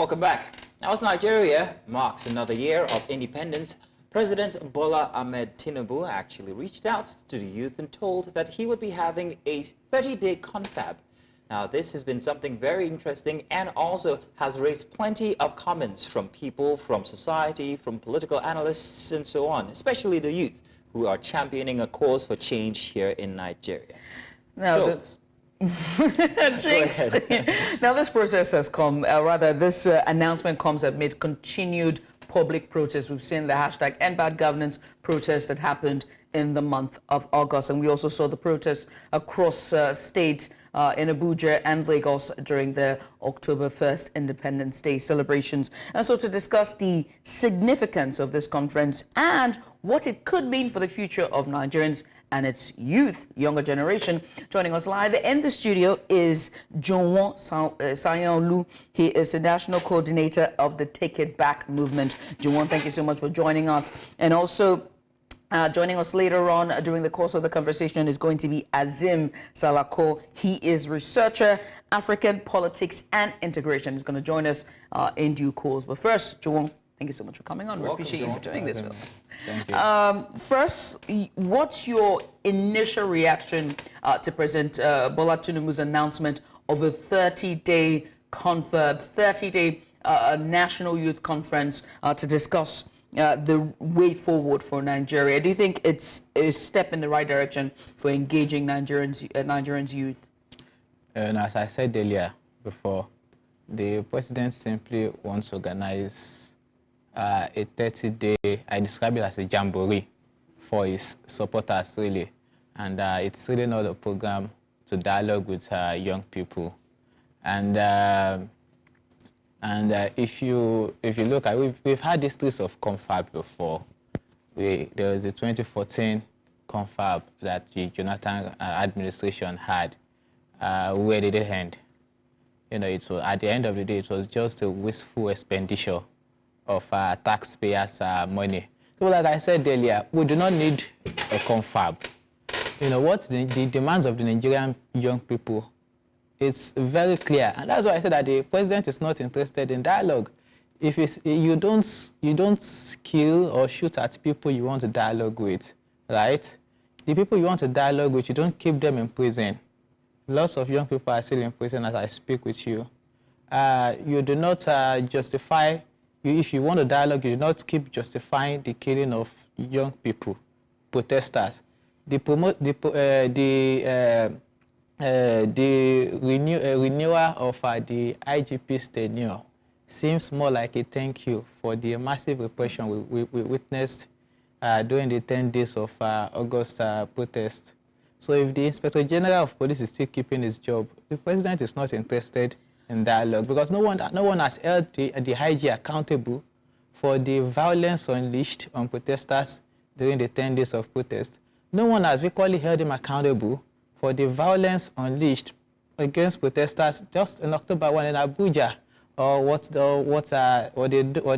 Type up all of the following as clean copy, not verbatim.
Welcome back. Now, as Nigeria marks another year of independence, President Bola Ahmed Tinubu actually reached out to the youth and told that he would be having a 30-day confab. Now, this has been something very interesting and also has raised plenty of comments from people, from society, from political analysts, and so on, especially the youth who are championing a cause for change here in Nigeria. Now, now this process has come, this announcement comes amid continued public protests. We've seen the hashtag End Bad Governance protest that happened in the month of August. And we also saw the protests across states in Abuja and Lagos during the October 1st Independence Day celebrations. And so to discuss the significance of this conference and what it could mean for the future of Nigerians and its youth, younger generation, joining us live in the studio is Juwon Sanyaolu. He is the national coordinator of the Take It Back movement. Juwon, thank you so much for joining us. And also joining us later on during the course of the conversation is going to be Azeem Salako. He is researcher, African politics and integration. He's going to join us in due course. But first, Juwon, thank you so much for coming on. We appreciate you for doing this with us. Thank you. First, what's your initial reaction to President Bola Tinubu's announcement of a 30-day confab, 30-day national youth conference to discuss the way forward for Nigeria? Do you think it's a step in the right direction for engaging Nigerians youth? And as I said earlier before, the president simply wants to organize a 30-day, I describe it as a jamboree for his supporters, really. And it's really not a program to dialogue with young people. And if you look at, we've had histories of confab before. There was a 2014 confab that the Jonathan administration had, where did it end? You know, it was, at the end of the day, it was just a wasteful expenditure of taxpayers' money. So like I said earlier, we do not need a confab. You know, what the demands of the Nigerian young people, it's very clear. And that's why I said that the president is not interested in dialogue. If you don't kill or shoot at people you want to dialogue with, right? The people you want to dialogue with, you don't keep them in prison. Lots of young people are still in prison as I speak with you. You do not justify. If you want to dialogue, you do not keep justifying the killing of young people, protesters. The renewal of the IGP's tenure seems more like a thank you for the massive repression we witnessed during the 10 days of August protest. So if the Inspector General of Police is still keeping his job, the president is not interested in dialogue, because no one has held the IG accountable for the violence unleashed on protesters during the 10 days of protest. No one has equally held him accountable for the violence unleashed against protesters just in October 1 in Abuja, or what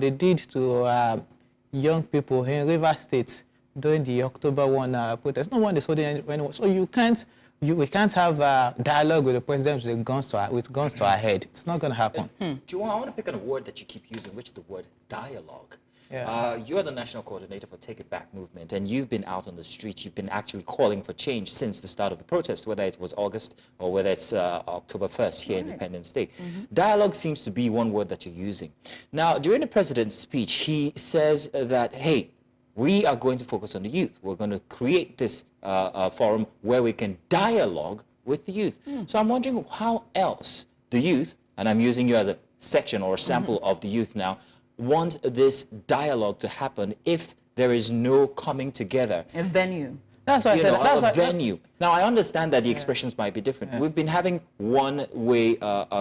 they did to young people in River State during the October 1 protest. No one is holding anyone. So we can't have dialogue with the president with guns to our head. It's not going to happen. Juwon, I want to pick on a word that you keep using, which is the word dialogue. Yeah. You're the national coordinator for Take It Back movement, and you've been out on the streets. You've been actually calling for change since the start of the protest, whether it was August or whether it's October 1st here, Independence Day. Dialogue seems to be one word that you're using. Now, during the president's speech, he says that, hey, we are going to focus on the youth. We're going to create this forum where we can dialogue with the youth. So I'm wondering how else the youth, and I'm using you as a section or a sample of the youth now, want this dialogue to happen if there is no coming together. A venue. That's why I said a venue. Now, I understand that the expressions might be different. We've been having one-way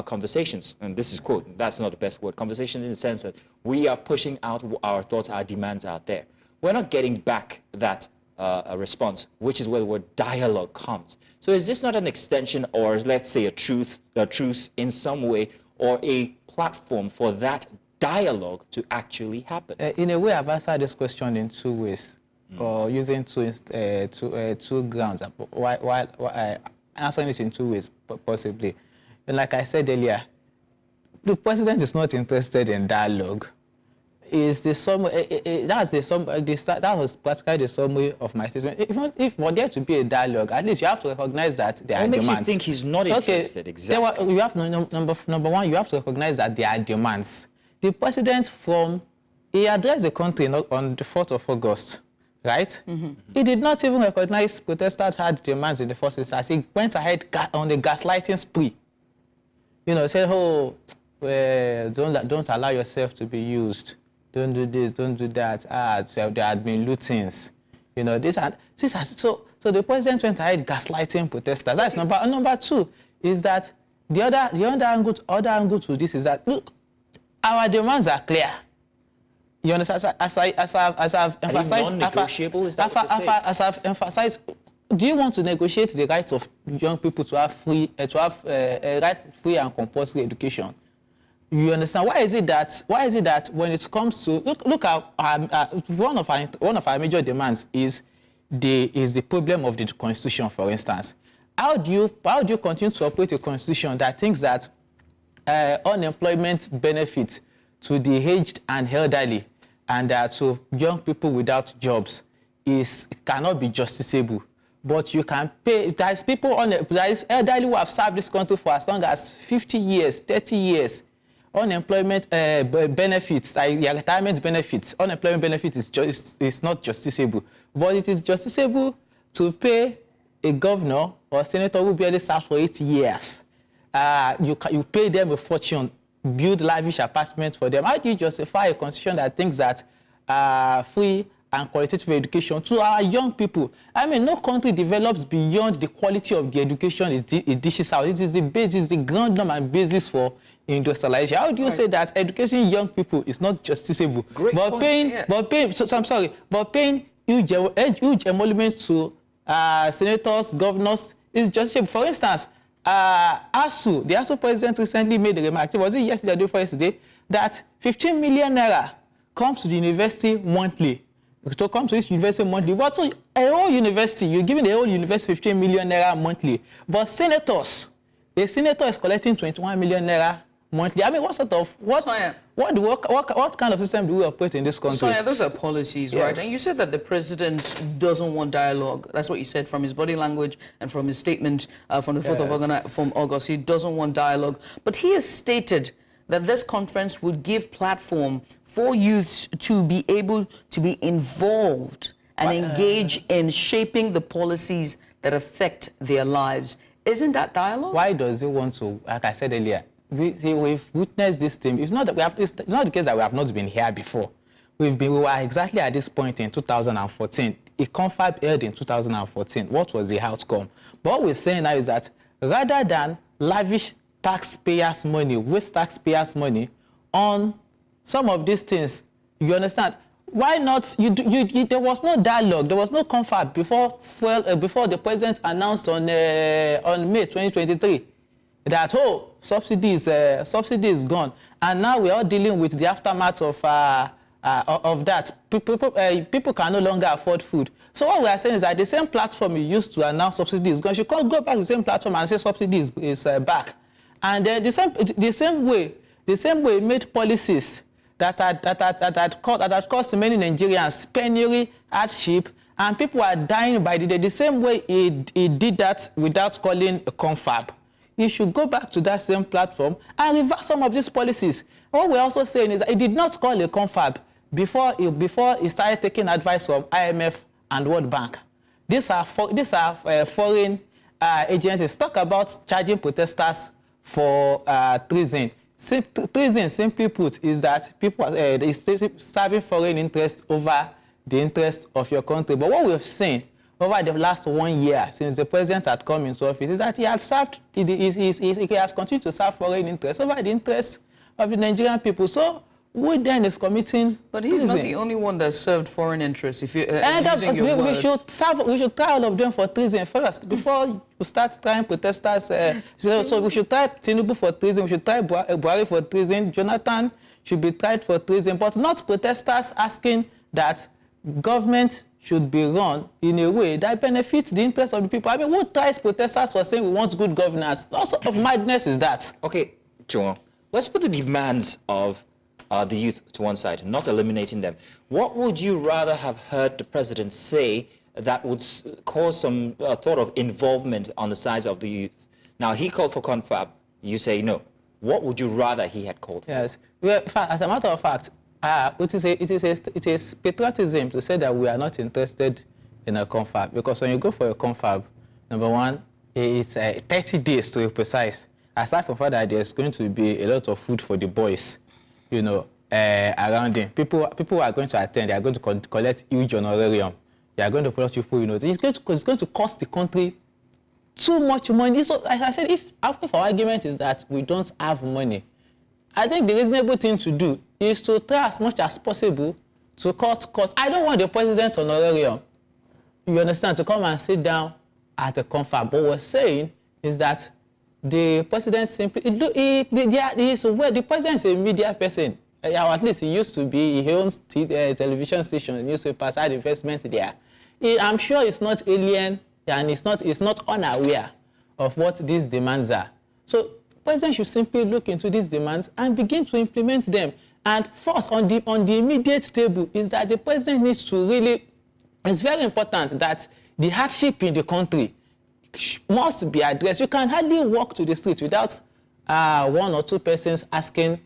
conversations, and this is quote, that's not the best word, conversations in the sense that we are pushing out our thoughts, our demands out there. We're not getting back that a response, which is where the word dialogue comes. So is this not an extension, or let's say a truce in some way, or a platform for that dialogue to actually happen? In a way, I've answered this question in two ways, or using two grounds, while answering this in two ways, possibly. And like I said earlier, the president is not interested in dialogue, is the summary. That was practically the summary of my statement. If for there to be a dialogue, at least you have to recognize that there are demands. What makes you think he's not interested? Exactly. You have number one. You have to recognize that there are demands. The president, he addressed the country on the 4th of August, right? He did not even recognize protesters had demands in the first instance. He went ahead on the gaslighting spree. Said, "Oh, don't allow yourself to be used. Don't do this, don't do that. So there had been lootings. So the president went ahead gaslighting protesters. That's number two. Is that the other angle to this is that, look, our demands are clear. You understand? As I've emphasized, non-negotiable, is that what you're saying? As I've emphasized, do you want to negotiate the right of young people to have free and compulsory education? You understand? Why is it that when it comes to look at one of our major demands is the problem of the Constitution, for instance. How do you continue to operate a Constitution that thinks that unemployment benefits to the aged and elderly and to young people without jobs cannot be justiciable? But you can pay. There is elderly who have served this country for as long as 50 years, 30 years. Unemployment benefits, retirement benefits, unemployment benefits is not justiciable. But it is justiciable to pay a governor or a senator who barely served for 8 years. You pay them a fortune, build lavish apartments for them. How do you justify a constitution that thinks that free and qualitative education to our young people? I mean, no country develops beyond the quality of the education it dishes out. It is the basis, the ground norm and basis for industrialization. How do you say that educating young people is not justiciable? Great but point. But paying huge emoluments to senators, governors is justiciable. For instance, ASU, the ASU president recently made a remark, was it yesterday or the day before yesterday, that 15 million naira comes to the university monthly. To come to this university monthly, but to a whole university, you're giving the whole university 15 million naira monthly. But a senator is collecting 21 million naira monthly. I mean, what kind of system do we operate in this country? So those are policies, yes. Right? And you said that the president doesn't want dialogue. That's what you said from his body language and from his statement from the 4th of August. He doesn't want dialogue. But he has stated that this conference would give platform for youths to be able to be involved and engage in shaping the policies that affect their lives. Isn't that dialogue? Why does he want to, like I said earlier, we've witnessed this thing. It's not the case that we have not been here before. We were exactly at this point in 2014. A confab held in 2014. What was the outcome? But what we're saying now is that rather than lavish taxpayers' money, waste taxpayers' money on some of these things, you understand? Why not? There was no dialogue. There was no confab before the president announced on May 2023 that subsidy is gone, and now we're all dealing with the aftermath of that. People can no longer afford food. So what we are saying is that the same platform you used to announce subsidy is gone, you can't go back to the same platform and say subsidy is back. And the same way it made policies that had caused many Nigerians penury, hardship, and people are dying by the day. The same way he did that without calling a confab. He should go back to that same platform and reverse some of these policies. What we're also saying is that he did not call a confab before he started taking advice from IMF and World Bank. These are foreign agencies. Talk about charging protesters for treason. Treason, simply put, is that people serving foreign interest over the interest of your country. But what we've seen over the last 1 year since the president had come into office is that he has continued to serve foreign interests over the interests of the Nigerian people. So who then is committing But he's treason? not the only one that served foreign interests. If you we should try all of them for treason first before you start trying protesters. So we should try Tinubu for treason. We should try Buhari for treason. Jonathan should be tried for treason, but not protesters asking that government should be run in a way that benefits the interests of the people. I mean, who tries protesters for saying we want good governance? What sort of madness is that? Okay, Juwon, let's put the demands of the youth to one side, not eliminating them. What would you rather have heard the president say that would cause some thought of involvement on the side of the youth? Now, he called for confab. You say no. What would you rather he had called for? Yes. Well, in fact, as a matter of fact, it is patriotism to say that we are not interested in a confab, because when you go for a confab, number one, it's 30 days to be precise. Aside from that, there's going to be a lot of food for the boys, you know, around him. People are going to attend. They are going to collect huge honorarium. They are going to put people, you know. It's going to cost the country too much money. So, as I said, if our argument is that we don't have money, I think the reasonable thing to do is to try as much as possible to cut costs. I don't want the president honorarium, you understand, to come and sit down at a confab. What we're saying is that the president simply, the president is a media person. Or at least he used to be. He owns television station, newspapers, had investment there. I'm sure it's not alien, and it's not unaware of what these demands are. So the president should simply look into these demands and begin to implement them. And first, on the immediate table, is that the president needs to really, it's very important that the hardship in the country must be addressed. You can hardly walk to the street without one or two persons asking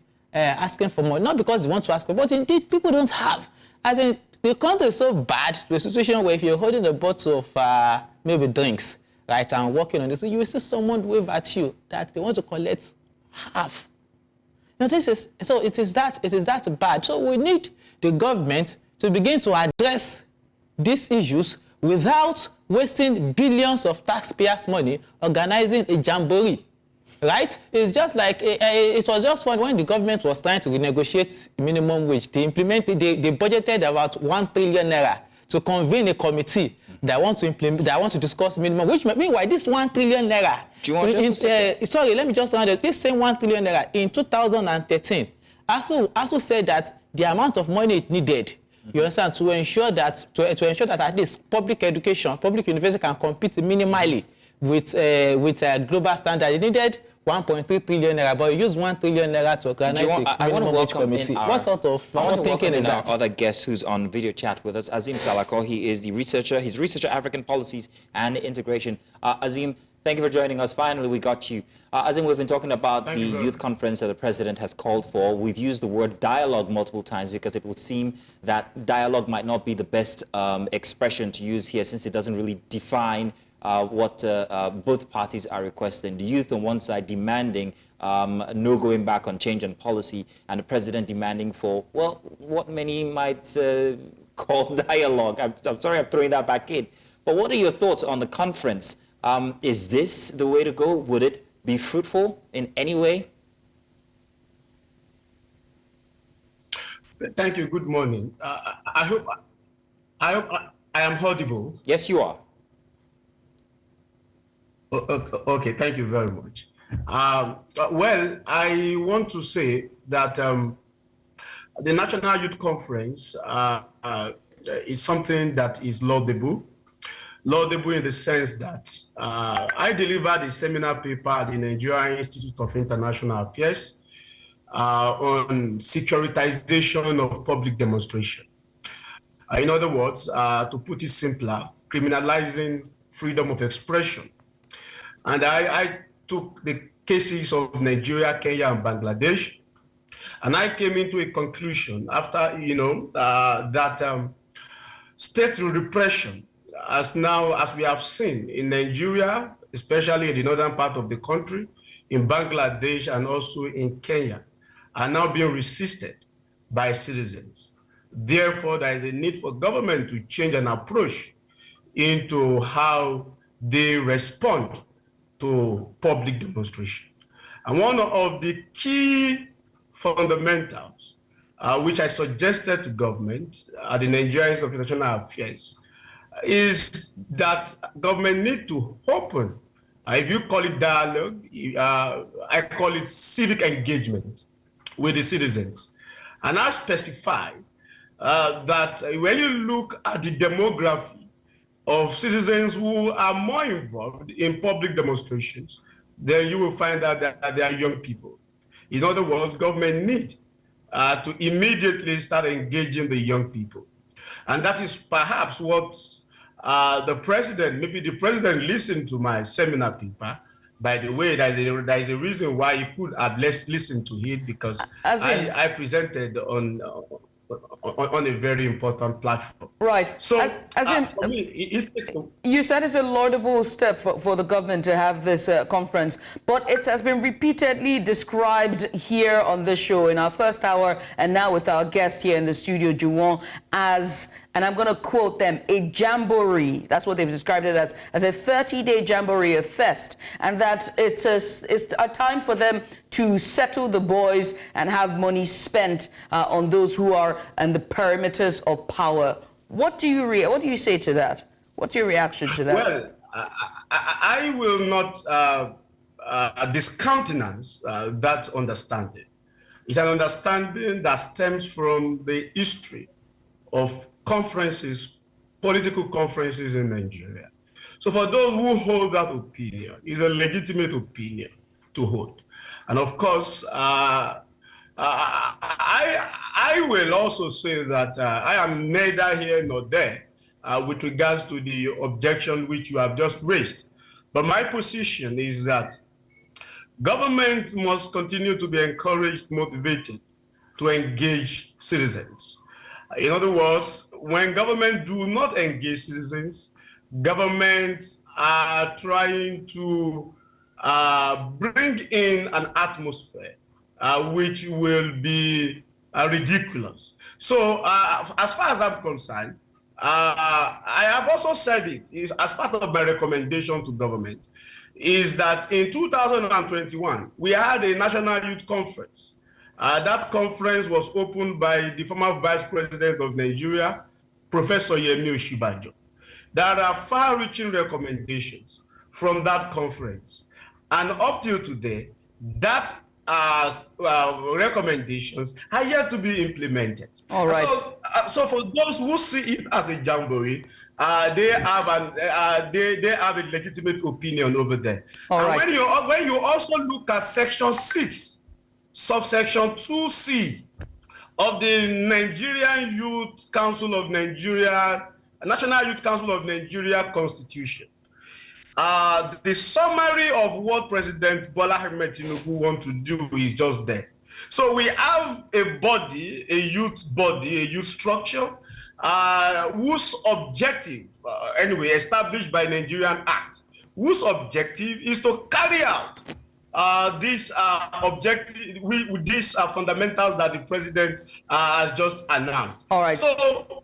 for money. Not because they want to ask for, but indeed people don't have. As in, the country is so bad to a situation where if you're holding a bottle of maybe drinks, right, and walking on this, you will see someone wave at you that they want to collect half. Now it is that bad. So we need the government to begin to address these issues without wasting billions of taxpayers' money organizing a jamboree, right? It's just like, it was just fun when the government was trying to renegotiate minimum wage. They budgeted about 1 trillion naira to convene a committee that want to discuss minimum wage. Meanwhile, this 1 trillion naira, do you want sorry, let me just round it. This same 1 trillion naira in 2013 also said that the amount of money it needed, you understand, to ensure that at least public education, public university can compete minimally with global standard. It needed 1.3 trillion naira, but you use 1 trillion naira to organize a minimum wage committee. What sort of thinking is that? Our other guest who's on video chat with us, Azeem Salako. He is the researcher. He's researcher African policies and integration. Azeem, thank you for joining us. Finally, we got you. Azeem, we've been talking about the youth conference that the president has called for. We've used the word dialogue multiple times because it would seem that dialogue might not be the best expression to use here, since it doesn't really define what both parties are requesting. The youth on one side demanding no going back on change and policy, and the president demanding for, well, what many might call dialogue. I'm sorry I'm throwing that back in. But what are your thoughts on the conference? Is this the way to go? Would it be fruitful in any way? Thank you. Good morning. I hope I am audible. Yes, you are. Okay, thank you very much. Well, I want to say that the National Youth Conference is something that is laudable. Laudable in the sense that I delivered a seminar paper at the Nigerian Institute of International Affairs on securitization of public demonstration. In other words, to put it simpler, criminalizing freedom of expression. And I took the cases of Nigeria, Kenya, and Bangladesh, and I came into a conclusion after, that state repression, as we have seen in Nigeria, especially in the northern part of the country, in Bangladesh, and also in Kenya, are now being resisted by citizens. Therefore, there is a need for government to change an approach into how they respond to public demonstration. And one of the key fundamentals, which I suggested to government at the Nigerian Institute of International Affairs, is that government need to open, if you call it dialogue, I call it civic engagement with the citizens. And I specify that when you look at the demography of citizens who are more involved in public demonstrations, then you will find out that they are young people. In other words, government need to immediately start engaging the young people. And that is perhaps what maybe the president listened to my seminar paper. By the way, there is a reason why he could have listened to it, because I presented on a very important platform. Right. So, for me, you said it's a laudable step for the government to have this conference, but it has been repeatedly described here on this show in our first hour, and now with our guest here in the studio, Juwon, as, and I'm going to quote them, a jamboree. That's what they've described it as a 30-day jamboree, a fest, and that it's a time for them to settle the boys and have money spent on those who are in the perimeters of power. What do you say to that? What's your reaction to that? Well, I will not discountenance that understanding. It's an understanding that stems from the history of conferences, political conferences in Nigeria. So for those who hold that opinion, it's a legitimate opinion to hold. And of course, I will also say that I am neither here nor there with regards to the objection which you have just raised. But my position is that government must continue to be encouraged, motivated to engage citizens. In other words, when government do not engage citizens, governments are trying to bring in an atmosphere which will be ridiculous. So as far as I'm concerned, I have also said it is as part of my recommendation to government, is that in 2021, we had a National Youth Conference. That conference was opened by the former Vice President of Nigeria, Professor Yemi Osinbajo. There are far-reaching recommendations from that conference. And up till today, that recommendations are yet to be implemented. All right. So for those who see it as a jamboree, they have a legitimate opinion over there. All and right. when you also look at Section 6, subsection 2C of the Nigerian Youth Council of Nigeria, National Youth Council of Nigeria Constitution, the summary of what President Bola Ahmed Tinubu wants to do is just there. So we have a body, a youth structure, whose objective, anyway, established by Nigerian Act, whose objective is to carry out these objective with these fundamentals that the president has just announced. All right. So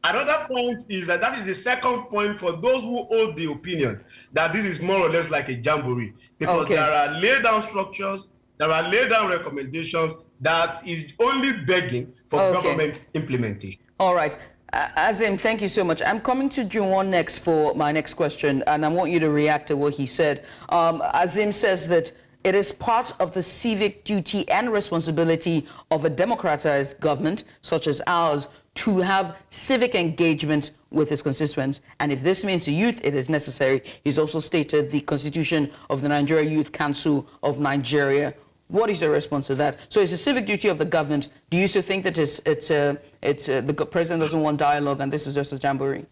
another point is that is the second point for those who hold the opinion that this is more or less like a jamboree, because there are laid down structures, there are laid down recommendations that is only begging for government implementation. All right. Azeem, thank you so much. I'm coming to Juwon next for my next question, and I want you to react to what he said. Azeem says that it is part of the civic duty and responsibility of a democratized government, such as ours, to have civic engagement with its constituents. And if this means the youth, it is necessary. He's also stated the constitution of the Nigeria Youth Council of Nigeria. What is your response to that? So it's a civic duty of the government. Do you still think that the president doesn't want dialogue and this is just a jamboree?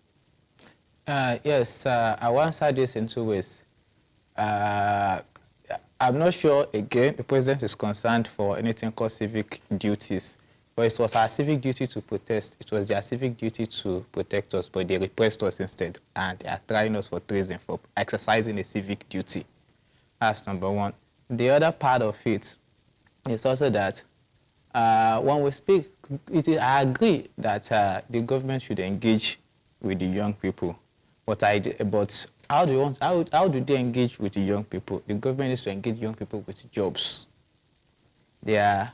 Yes, I will answer this in two ways. I'm not sure, again, the president is concerned for anything called civic duties. But it was our civic duty to protest. It was their civic duty to protect us, but they repressed us instead. And they are trying us for treason, for exercising a civic duty. That's number one. The other part of it is also that when we speak, I agree that the government should engage with the young people. But how do they engage with the young people? The government needs to engage young people with jobs. There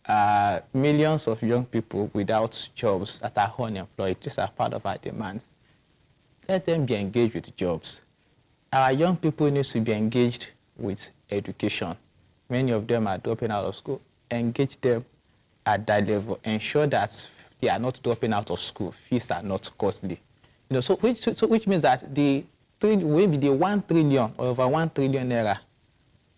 are millions of young people without jobs that are unemployed. These are part of our demands. Let them be engaged with jobs. Our young people need to be engaged with education. Many of them are dropping out of school. Engage them at that level. Ensure that they are not dropping out of school. Fees are not costly. Which means that maybe the 1 trillion or over 1 trillion naira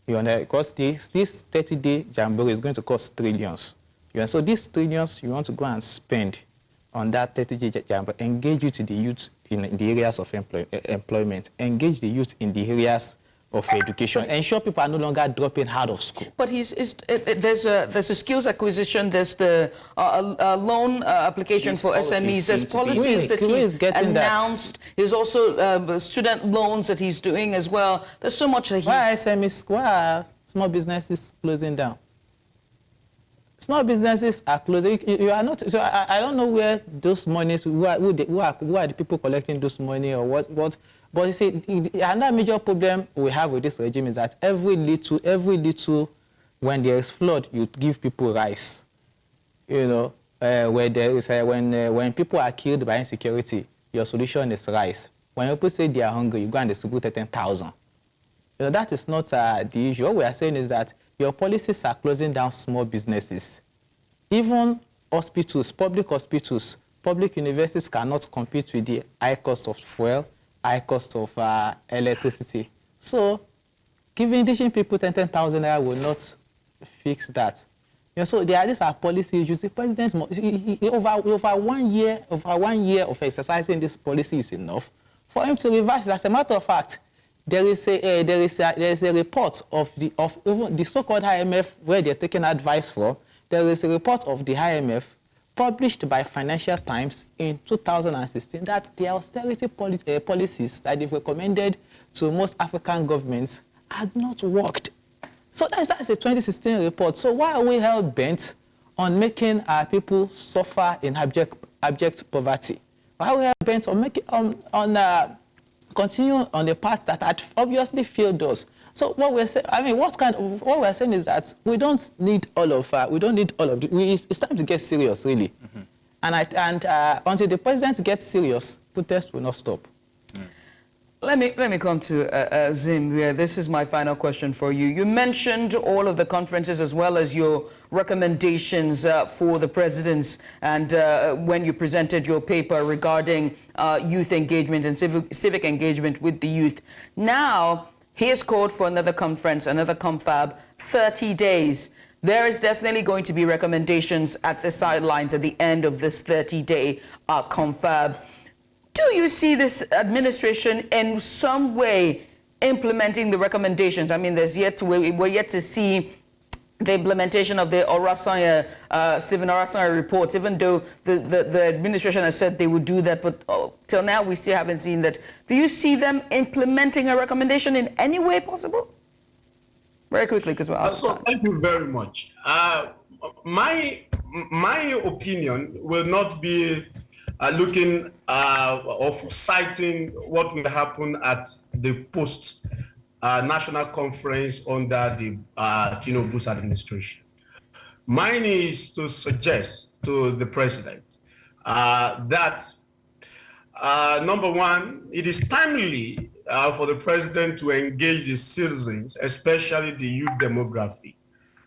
You know, because this 30-day jamboree is going to cost trillions. You know, so these trillions you want to go and spend on that 30-day jamboree, engage you to the youth in the areas of employment, engage the youth in the areas of education, ensure people are no longer dropping out of school. But there's a skills acquisition, there's the loan application for SMEs, there's policies that he's announced. There's also student loans that he's doing as well. There's so much that he's... Why SMEs, why are small businesses closing down? Small businesses are closing. You are not. So I don't know where those monies. Who are the people collecting those money or what? But you see, another major problem we have with this regime is that every little, when there is flood, you give people rice. You know, where there is when people are killed by insecurity, your solution is rice. When people say they are hungry, you go and distribute 10,000. You know, that is not the issue. What we are saying is that your policies are closing down small businesses. Even hospitals, public universities cannot compete with the high cost of fuel, high cost of electricity. So giving people 10,000 naira will not fix that. You know, so these are policy issues. The president, over 1 year of exercising this policy is enough for him to reverse it. As a matter of fact, there is a report of even the so-called IMF where they're taking advice from. There is a report of the IMF published by Financial Times in 2016 that the austerity policies that they've recommended to most African governments had not worked. So that's a 2016 report. So why are we hell-bent on making our people suffer in abject poverty? Why are we hell-bent on continue on the path that had obviously failed us? So what we're saying, what we're saying is that we don't need all of it's time to get serious, really. Mm-hmm. And until the president gets serious, protests will not stop. Let me come to Azeem. This is my final question for you. You mentioned all of the conferences as well as your recommendations for the presidents, and when you presented your paper regarding youth engagement and civic engagement with the youth. Now, he has called for another conference, another confab, 30 days. There is definitely going to be recommendations at the sidelines at the end of this 30-day confab. Do you see this administration in some way implementing the recommendations? I mean, we're yet to see the implementation of the Stephen Orasanya report, even though the administration has said they would do that, but till now we still haven't seen that. Do you see them implementing a recommendation in any way possible? Very quickly, because we're out of time. Thank you very much. My opinion will not be looking or citing what will happen at the post-national conference under the Tinubu's administration. Mine is to suggest to the president that, number one, it is timely for the president to engage the citizens, especially the youth demography.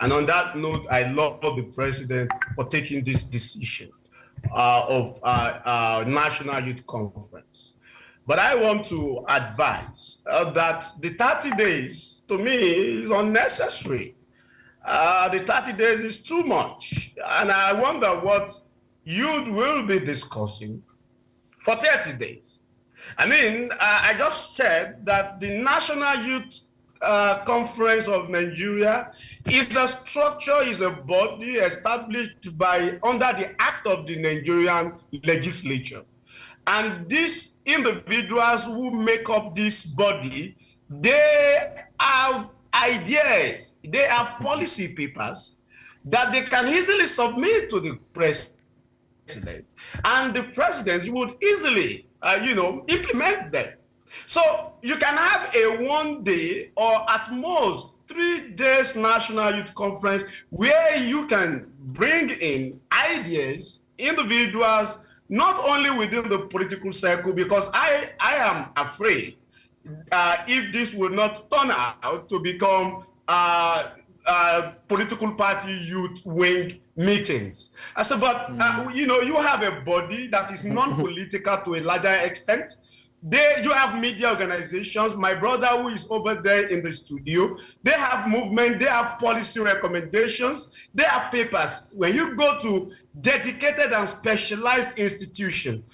And on that note, I love the president for taking this decision of National Youth Conference. But I want to advise that the 30 days, to me, is unnecessary. The 30 days is too much. And I wonder what youth will be discussing for 30 days. I mean, I just said that the National Youth Conference of Nigeria is a structure, is a body established under the act of the Nigerian legislature. And these individuals who make up this body, they have ideas, they have policy papers that they can easily submit to the president. And the president would easily, implement them. So you can have a 1 day or at most 3 days National Youth Conference where you can bring in ideas, individuals, not only within the political circle, because I am afraid if this will not turn out to become political party youth wing meetings. I said, but you have a body that is non-political to a larger extent. You have media organizations. My brother who is over there in the studio, they have movement, they have policy recommendations, they have papers. When you go to dedicated and specialized institutions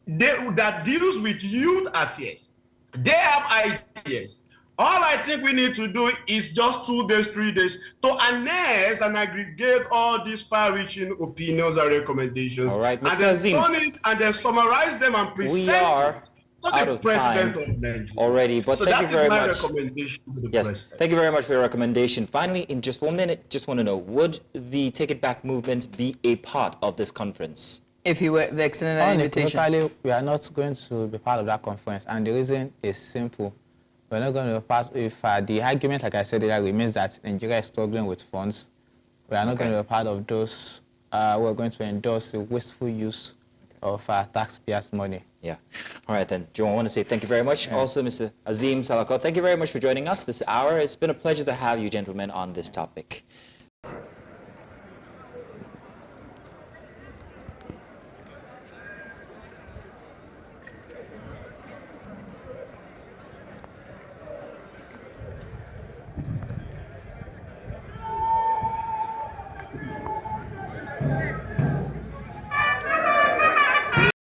that deals with youth affairs, they have ideas. All I think we need to do is just 2 days, 3 days to analyze and aggregate all these far-reaching opinions and recommendations. All right, Mr. And then Azeem, turn it and then summarize them and present it to out the of president time of Nigeria already, but so thank that you is very my much. recommendation to the Yes, president. thank you very much for your recommendation. Finally, in just 1 minute, just want to know, would the Take It Back movement be a part of this conference? If you were extending an invitation. Unequivocally, we are not going to be part of that conference, and the reason is simple. We're not going to be part if the argument, like I said earlier, remains that Nigeria is struggling with funds. We are not going to be part of those. We're going to endorse the wasteful use of taxpayers' money. Yeah. All right, then, Joe, I want to say thank you very much. Yeah. Also, Mr. Azeem Salako, thank you very much for joining us this hour. It's been a pleasure to have you gentlemen on this topic.